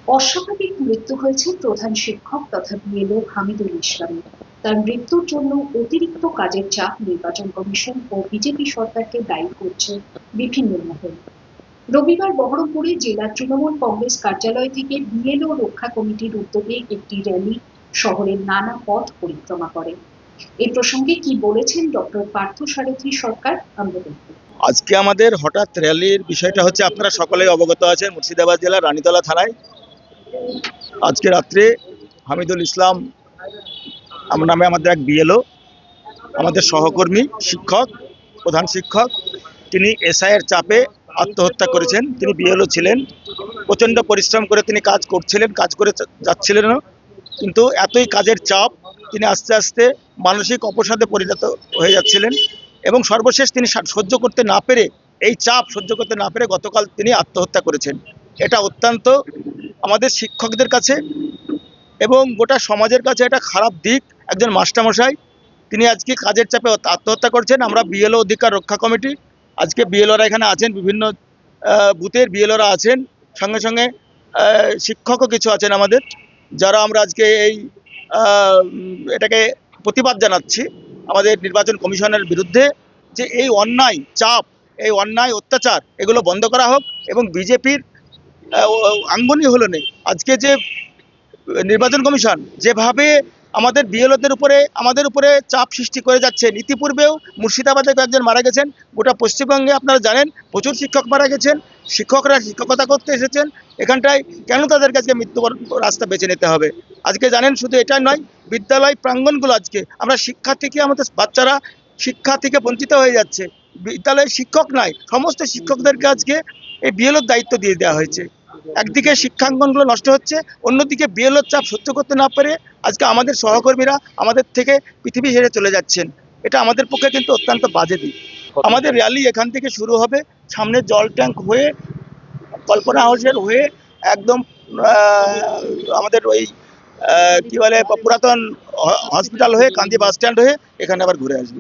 অস্বাভাবিক মৃত্যু হয়েছে প্রধান শিক্ষক তথা বিএলও হামিদুল ইসলামের। তার মৃত্যুর জন্য অতিরিক্ত কাজের চাপ নির্বাচন কমিশন ও বিজেপি সরকারকে দায়ী করছে বিভিন্ন মহল। রবিবার বহরমপুরে জেলা তৃণমূল কংগ্রেস কার্যালয় থেকে বিএলও রক্ষা কমিটির উদ্যোগে একটি র্যালি শহরের নানা পথ পরিক্রমা করে। এ প্রসঙ্গে কি বলেছেন ডক্টর পার্থসারথী সরকার, আমরা দেখব। আজকে আমাদের হঠাৎ র্যালির বিষয়টা হচ্ছে, আপনারা সকলেই অবগত আছেন, মুর্শিদাবাদ জেলার রানীতলা থানায় আজকে রাত্রে হামিদুল ইসলাম নামে আমাদের এক বিএলও, আমাদের সহকর্মী শিক্ষক, প্রধান শিক্ষক, তিনি এসআইয়ের চাপে আত্মহত্যা করেছেন। তিনি বিএলও ছিলেন, প্রচণ্ড পরিশ্রম করে তিনি কাজ করছিলেন, কাজ করে যাচ্ছিলেন, কিন্তু এতই কাজের চাপ তিনি আস্তে আস্তে মানসিক অবসাদে পরিণত হয়ে যাচ্ছিলেন এবং সর্বশেষ তিনি সহ্য করতে না পেরে, এই চাপ সহ্য করতে না পেরে গতকাল তিনি আত্মহত্যা করেছেন। এটা অত্যন্ত আমাদের শিক্ষকদের কাছে এবং গোটা সমাজের কাছে এটা খারাপ দিক। একজন মাস্টারমশাই তিনি আজকে কাজের চাপে আত্মহত্যা করছেন। আমরা বিএলও অধিকার রক্ষা কমিটি, আজকে বিএলওরা এখানে আছেন, বিভিন্ন বুথের বিএলওরা আছেন, সঙ্গে সঙ্গে শিক্ষকও কিছু আছেন আমাদের, যারা আমরা আজকে এই এটাকে প্রতিবাদ জানাচ্ছি আমাদের নির্বাচন কমিশনের বিরুদ্ধে, যে এই অন্যায় চাপ, এই অন্যায় অত্যাচার এগুলো বন্ধ করা হোক এবং বিজেপির আঙ্গনই হলো নেই। আজকে যে নির্বাচন কমিশন যেভাবে আমাদের বিএলওদের উপরে, আমাদের উপরে চাপ সৃষ্টি করে যাচ্ছেন, ইতিপূর্বেও মুর্শিদাবাদে কয়েকজন মারা গেছেন, গোটা পশ্চিমবঙ্গে আপনারা জানেন প্রচুর শিক্ষক মারা গেছেন। শিক্ষকরা শিক্ষকতা করতে এসেছেন এখানটায়, কেন তাদের কাছে মৃত্যু রাস্তা বেছে নিতে হবে? আজকে জানেন শুধু এটাই নয়, বিদ্যালয় প্রাঙ্গণগুলো আজকে আমরা শিক্ষা থেকে, আমাদের বাচ্চারা শিক্ষা থেকে বঞ্চিত হয়ে যাচ্ছে। বিদ্যালয়ে শিক্ষক নাই, সমস্ত শিক্ষকদেরকে আজকে এই বিএলওর দায়িত্ব দিয়ে দেওয়া হয়েছে। একদিকে শিক্ষাঙ্গনগুলো নষ্ট হচ্ছে, অন্যদিকে বিএলওর চাপ সহ্য করতে না পেরে আজকে আমাদের সহকর্মীরা আমাদের থেকে পৃথিবী ছেড়ে চলে যাচ্ছেন। এটা আমাদের পক্ষে কিন্তু অত্যন্ত বাজে দিক। আমাদের র্যালি এখান থেকে শুরু হবে, সামনে জল ট্যাঙ্ক হয়ে, কল্পনা হাউসের হয়ে, একদম আমাদের ওই কি বলে পুরাতন হসপিটাল হয়ে, কান্দি বাস স্ট্যান্ড হয়ে এখানে আবার ঘুরে আসবে।